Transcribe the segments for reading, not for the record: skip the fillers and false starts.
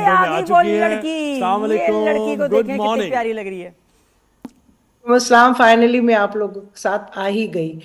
घर में आ चुकी हैं। लड़की अस्सलाम को वालेकुम, गुड देखें कितनी मॉर्निंग। प्यारी लग रही है। इस्लाम फाइनली मैं आप लोगों के साथ आ ही गई।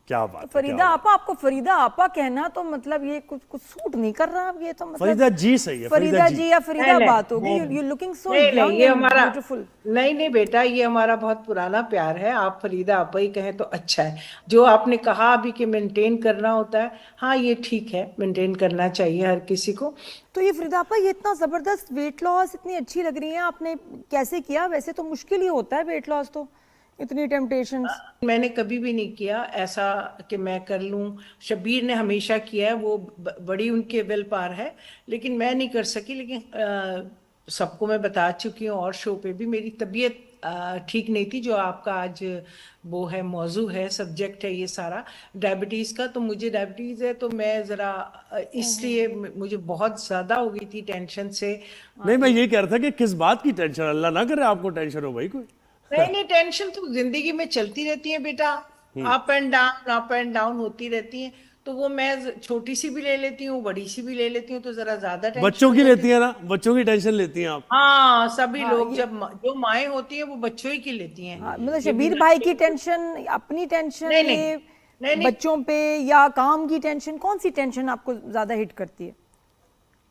क्या तो बात है, क्या फरीदा बात। आपा, आपको फरीदा आपा कहना तो मतलब ये कुछ कुछ सूट नहीं कर रहा। ये तो मतलब फरीदा जी सही है, फरीदा जी या फरीदा नहीं बात होगी। नहीं यू लुकिंग सो नहीं नहीं, यंग ये एंड हमारा ब्यूटीफुल। नहीं नहीं बेटा, ये हमारा बहुत पुराना प्यार है। आप फरीदा आपा ही कहें तो अच्छा है। जो आपने कहा अभी कि मेंटेन करना होता है, हाँ ये ठीक है, मेंटेन करना चाहिए हर किसी को। तो ये फरीदा आपा, ये इतना जबरदस्त वेट लॉस, इतनी अच्छी लग रही है, आपने कैसे किया? वैसे तो मुश्किल ही होता है वेट लॉस, तो इतनी टेम्पटेशंस। मैंने कभी भी नहीं किया ऐसा कि मैं कर लूं। शबीर ने हमेशा किया है, वो बड़ी उनके विल पार है, लेकिन मैं नहीं कर सकी। लेकिन सबको मैं बता चुकी हूँ, और शो पे भी मेरी तबीयत ठीक नहीं थी। जो आपका आज वो है, मौजू है, सब्जेक्ट है ये सारा, डायबिटीज़ का। तो मुझे डायबिटीज़ है, तो मैं ज़रा इसलिए मुझे बहुत ज़्यादा हो गई थी टेंशन से। नहीं, मैं ये कह रहा था कि किस बात की टेंशन, अल्लाह ना करे आपको टेंशन हो भाई कोई। नहीं नहीं, टेंशन तो जिंदगी में चलती रहती है बेटा। अप एंड डाउन होती रहती है। तो वो मैं छोटी सी भी ले लेती हूँ, बड़ी सी भी ले लेती हूँ, तो जरा ज्यादा टेंशन बच्चों हो की जाती लेती है। है ना, बच्चों की टेंशन लेती हैं आप। हाँ, सभी हाँ लोग ये, जब जो माएँ होती हैं वो बच्चों ही की लेती हैं। हाँ मतलब ये शबीर बिगड़ भाई की के टेंशन, अपनी टेंशन, नहीं नहीं ये नहीं नहीं, बच्चों पे या काम की टेंशन, कौन सी टेंशन आपको ज्यादा हिट करती है?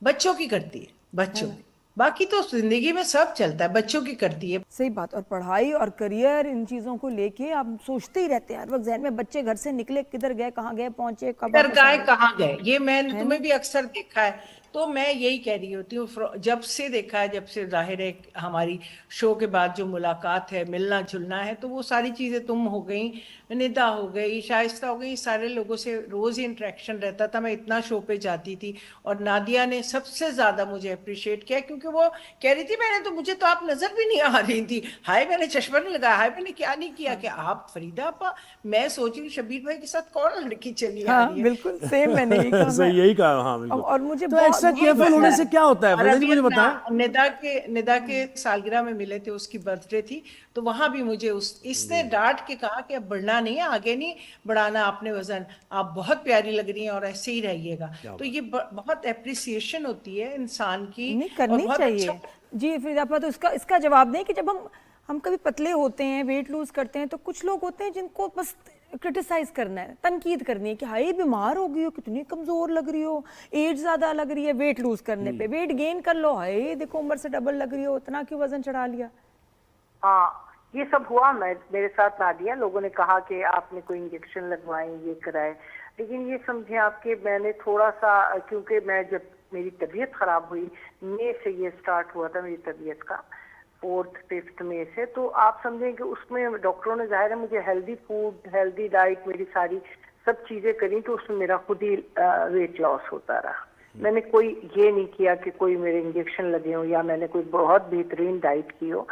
बच्चों की करती है, है बच्चों ना? की। बाकी तो जिंदगी में सब चलता है, बच्चों की करती है। सही बात। और पढ़ाई और करियर, इन चीजों को लेके आप सोचते ही रहते हैं हर वक्त जहन में, बच्चे घर से निकले, किधर गए, कहाँ गए, पहुंचे, कब किधर वापस गए आएंगे, कहाँ गए, ये मैंने है तुम्हें ना? भी अक्सर देखा है। तो मैं यही कह रही होती हूँ, जब से देखा है, जब से जाहिर है हमारी शो के बाद जो मुलाकात है, मिलना जुलना है, तो वो सारी चीजें, तुम हो गई, निदा हो गई, शाइस्ता हो गई, सारे लोगों से रोज ही इंटरेक्शन रहता था। मैं इतना शो पे जाती थी, और नादिया ने सबसे ज्यादा मुझे अप्रिशिएट किया, क्योंकि वो कह रही थी मैंने तो, मुझे तो आप नजर भी नहीं आ रही थी। हाय मैंने चश्मा नहीं लगाया, हाय मैंने क्या नहीं किया, कि आप फरीदा आपा। मैं सोच रही हूँ शबीर भाई के साथ कौन लड़की चली आ रही हाँ है। बिल्कुल सेम, मैंने यही कहा। मैं सही, यही कहा, हाँ बिल्कुल। और मुझे तो बहुत एक्स्ट्रा बहुत केयरफुल होने से क्या होता है और फरीदा जी, अभी मुझे हम बताएं। निदा के सालगिरह में मिले थे, उसकी बर्थडे थी। तो वहां भी मुझे इसने डांट के कहा कि अब बढ़ना नहीं है, आगे नहीं बढ़ाना आपने वजन, आप बहुत प्यारी लग रही हैं और ऐसे ही रहिएगा। क्या तो बात। ये बहुत एप्रिसिएशन होती है इंसान की, नहीं और करनी बहुत अच्छा। चाहिए। जी फिर आपा, तो इसका इसका जवाब नहीं कि जब हम कभी पतले होते हैं, वेट लूज करते हैं, तो कुछ लोग होते हैं जिनको बस क्रिटिसाइज करना है, तनकीद करनी है कि हाय बीमार हो गई हो, कितनी कमजोर लग रही हो, एज ज्यादा लग रही है वेट लूज करने पे, वेट गेन कर लो, हाय देखो उम्र से डबल लग रही हो, इतना क्यों वजन चढ़ा लिया। हाँ, ये सब हुआ। मेरे साथ नादिया, लोगों ने कहा कि आपने कोई इंजेक्शन लगवाए, ये कराए, लेकिन ये समझे आपके, मैंने थोड़ा सा, क्योंकि मैं जब मेरी तबीयत खराब हुई, मई से ये स्टार्ट हुआ था मेरी तबीयत का, 4th-5th मई से, तो आप समझें कि उसमें डॉक्टरों ने, जाहिर है, मुझे हेल्दी फूड, हेल्दी डाइट, मेरी सारी सब चीजें करी, तो उसमें मेरा खुद ही वेट लॉस होता रहा। मैंने कोई ये नहीं किया कि कोई मेरे इंजेक्शन लगे हो, या मैंने कोई बहुत बेहतरीन डाइट की हो।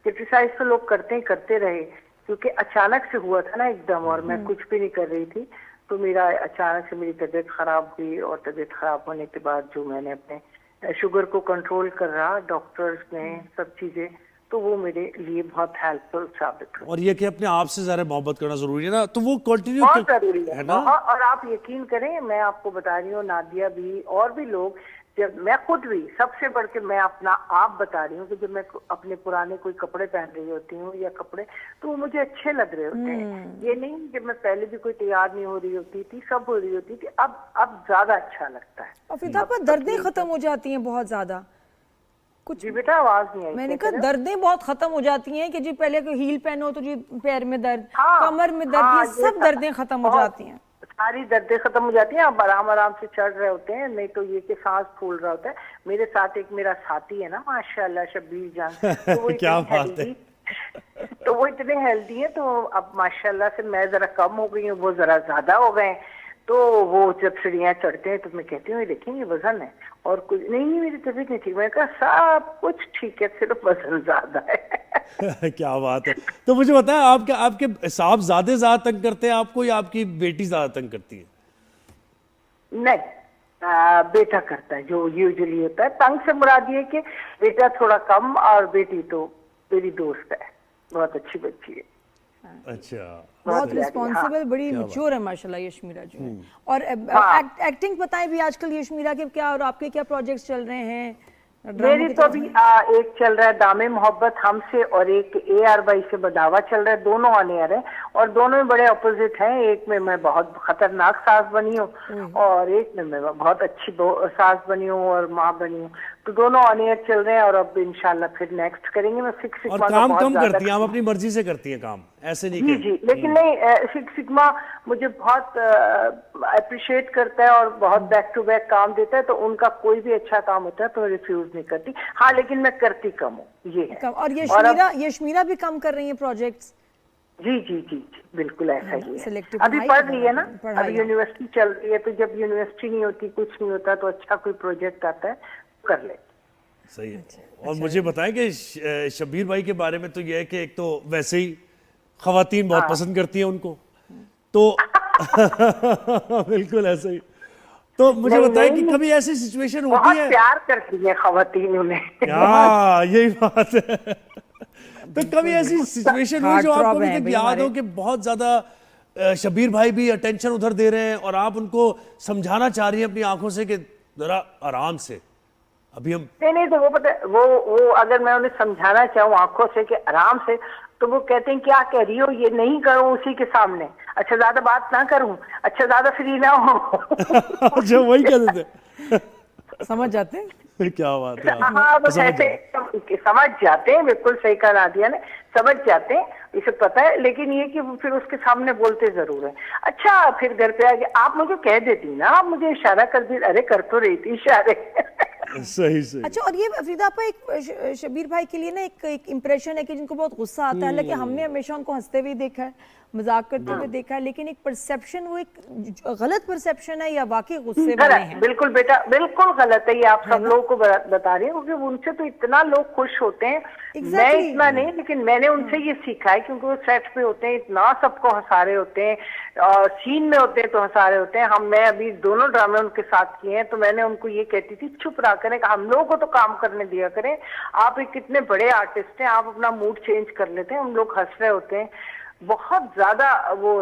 क्रिटिसाइज तो लोग करते ही करते रहे, क्योंकि अचानक से हुआ था ना एकदम, और मैं कुछ भी नहीं कर रही थी। तो मेरा अचानक से मेरी तबीयत खराब हुई, और तबीयत खराब होने के बाद जो मैंने अपने शुगर को कंट्रोल कर रहा, डॉक्टर्स ने सब चीजें, तो वो मेरे लिए बहुत हेल्पफुल साबित हुई। और ये कि अपने आप से ज्यादा मोहब्बत करना जरूरी है ना, तो वो कंटिन्यू बहुत जरूरी है ना। बहुत। और आप यकीन करें, मैं आपको बता रही हूँ, नादिया भी और भी लोग, जब मैं खुद भी, सबसे बढ़ के मैं अपना आप बता रही हूँ कि जब मैं अपने पुराने कोई कपड़े पहन रही होती हूँ या कपड़े, तो वो मुझे अच्छे लग रहे होते हैं। ये नहीं कि मैं पहले भी कोई तैयार नहीं हो रही होती थी, सब हो रही होती थी, अब ज्यादा अच्छा लगता है। और फिर आपका दर्दें खत्म हो जाती हैं बहुत ज्यादा। कुछ जी बेटा, आवाज नहीं आई। मैंने क्या कहा कह रहे हो? दर्दें बहुत खत्म हो जाती हैं कि जी पहले को हील पहनो तो जी पैर में दर्द, हाँ, कमर में दर्द, हाँ, ये सब दर्दें खत्म हो बहुत, जाती हैं। सारी दर्दें खत्म हो जाती हैं। आप आराम आराम से चढ़ रहे होते हैं, नहीं तो ये कि सांस फूल रहा होता है। मेरे साथ एक मेरा साथी है ना, माशाल्लाह, शब्बीर जान, तो वो क्या इतने बात है। हेल्दी, तो वो इतने हेल्दी है, तो अब माशाल्लाह से मैं जरा कम हो गई हूँ, वो जरा ज्यादा हो गए। तो वो जब सीढ़ियाँ चढ़ते हैं, तो मैं कहती हूँ देखिए ये वजन है, और कुछ नहीं, मेरी तबीयत नहीं ठीक। मैंने कहा सब कुछ ठीक है, सिर्फ वजन ज्यादा है। क्या बात है। तो मुझे बताएं, आपके साहब ज्यादा तंग करते हैं आपको, या आपकी बेटी ज्यादा तंग करती है? नहीं, बेटा करता है जो यूजुअली होता है। तंग से मुराद ये कि बेटा थोड़ा कम, और बेटी तो मेरी दोस्त है, बहुत अच्छी बच्ची है। अच्छा, बहुत प्यारी, रिस्पॉन्सिबल, हाँ। बड़ी मैच्योर है माशाल्लाह यशमीरा जो है। और हाँ। एक्टिंग बताएं भी आजकल यशमीरा के क्या, और आपके क्या प्रोजेक्ट्स चल रहे हैं? मेरी तो अभी एक चल रहा है दामे मोहब्बत हमसे, और एक AR बाई से बदावा चल रहा है। दोनों ऑन एयर है और दोनों में बड़े अपोजिट हैं। एक में मैं बहुत खतरनाक सास बनी हूँ और एक में मैं बहुत अच्छी सास बनी हूँ और माँ बनी हूँ। तो दोनों ऑन एयर चल रहे हैं और अब इंशाल्लाह फिर नेक्स्ट करेंगे। मैं सिक्स और सिग्मा काम कम करती हैं आप, अपनी मर्जी से करती हैं काम, ऐसे नहीं जी कि जी, लेकिन नहीं, सिक्स सिग्मा मुझे बहुत अप्रिशिएट करता है और बहुत बैक टू बैक काम देता है। तो उनका कोई भी अच्छा काम होता है तो रिफ्यूज नहीं करती। हाँ, लेकिन मैं करती कम हूँ, ये है। और यशमीरा भी कम कर रही है प्रोजेक्ट्स। जी जी जी जी, बिल्कुल ऐसा ही है। Selective अभी पढ़ाई पढ़ रही है ना, पढ़ाई अभी यूनिवर्सिटी चल रही है। तो जब यूनिवर्सिटी नहीं होती, कुछ नहीं होता, तो अच्छा कोई प्रोजेक्ट आता है कर ले। सही है। और मुझे बताएं कि शब्बीर भाई के बारे में तो यह है कि एक तो वैसे ही खवातीन बहुत पसंद करती हैं उनको, तो बिल्कुल ऐसे ही। तो मुझे नहीं, बताएं कि नहीं, कभी ऐसी सिचुएशन बहुत होती है? प्यार करती है खवातीन उन्हें। हाँ, यही बात है। तो कभी ऐसी सिचुएशन हुई जो Heartthrob आपको अभी हैं तक भाई याद हो हमारे। कि बहुत ज्यादा शब्बीर भाई भी अटेंशन उधर दे रहे हैं और आप उनको समझाना चाह रही हैं अपनी आंखों से कि जरा आराम से, अभी हम नहीं, तो वो पता है, वो अगर मैं उन्हें समझाना चाहूँ आंखों से कि आराम से, तो वो कहते हैं क्या कह रही हो, ये नहीं करूँ उसी के सामने, अच्छा ज्यादा बात ना करूँ, अच्छा ज्यादा फ्री ना हो। अच्छा, वही कह देते समझ जाते हैं। हैं। क्या बात है। हाँ, बस समझ ऐसे समझ जाते हैं। बिल्कुल सही कहा नादिया ने, समझ जाते हैं, इसे पता है। लेकिन ये कि वो फिर उसके सामने बोलते जरूर है। अच्छा, फिर घर पे आके आप मुझे कह देती ना, आप मुझे इशारा कर दी, अरे कर तो रही थी इशारे। सही सही। अच्छा, और ये फरीदा आपा एक शबीर भाई के लिए ना एक इम्प्रेशन है कि जिनको बहुत गुस्सा आता है। हालांकि हमने हमेशा उनको हंसते हुए देखा है, मजाक करते हुए देखा है, लेकिन एक परसेप्शन, वो एक गलत परसेप्शन है या वाकई गुस्से वाले गलत, हैं? बिल्कुल बेटा, बिल्कुल गलत है। ये आप सब लोगों को बता रही हूँ, क्योंकि उनसे तो इतना लोग खुश होते हैं। मैं इतना नहीं, लेकिन मैंने उनसे ये सीखा है, क्योंकि वो सेट पे होते हैं, इतना सबको हंसा रहे होते हैं, और सीन में होते हैं तो हंसा रहे होते हैं। मैं अभी दोनों ड्रामे उनके साथ किए हैं, तो मैंने उनको ये कहती थी, चुप रहा करें, हम लोगों को तो काम करने दिया करें। आप एक कितने बड़े आर्टिस्ट हैं, आप अपना मूड चेंज कर लेते हैं। हम लोग हंस रहे होते हैं, बहुत ज्यादा वो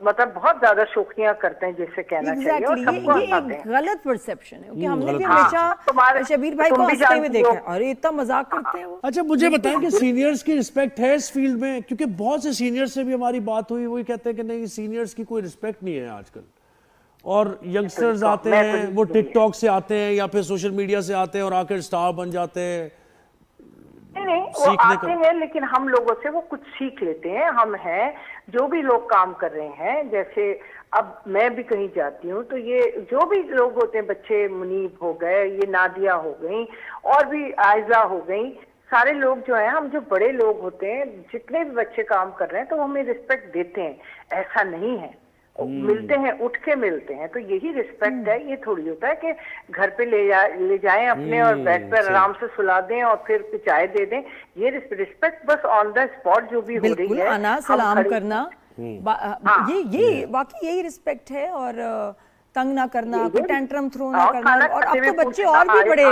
मतलब बहुत ज्यादा शोखियां करते हैं, जैसे कहना चाहिए, और सबको ये हंसाते एक हैं। गलत परसेप्शन है, क्योंकि हमने भी गलत हमेशा शबीर भाई तुम को भी हंसते हुए जानती देखा हो। है। अरे इतना मजाक करते हैं वो। अच्छा, मुझे बताएं कि सीनियर्स की रिस्पेक्ट है इस फील्ड में? क्योंकि बहुत से सीनियर्स से भी हमारी बात हुई, वही कहते हैं कि नहीं, सीनियर्स की कोई रिस्पेक्ट नहीं है आजकल। और यंगस्टर्स आते हैं, वो टिकटॉक से आते हैं या फिर सोशल मीडिया से आते हैं और आकर स्टार बन जाते हैं। नहीं, वो आते हैं, लेकिन हम लोगों से वो कुछ सीख लेते हैं। हम हैं, जो भी लोग काम कर रहे हैं, जैसे अब मैं भी कहीं जाती हूँ, तो ये जो भी लोग होते हैं, बच्चे मुनीब हो गए, ये नादिया हो गई, और भी आयजा हो गई, सारे लोग जो हैं, हम जो बड़े लोग होते हैं, जितने भी बच्चे काम कर रहे हैं, तो वो हमें रिस्पेक्ट देते हैं। ऐसा नहीं है, मिलते हैं, उठ के मिलते हैं, तो यही रिस्पेक्ट है। ये थोड़ी होता है कि घर पे ले जाएं अपने और बेड पर आराम से सुला दें और फिर चाय दे दें। ये रिस्पेक्ट बस ऑन द स्पॉट जो भी हो रही बिल्कुल, है, आना, सलाम करना, ये वाकई यही रिस्पेक्ट है। और तंग ना करना, कोई टेंट्रम थ्रो ना करना। और अब तो बच्चे और भी बड़े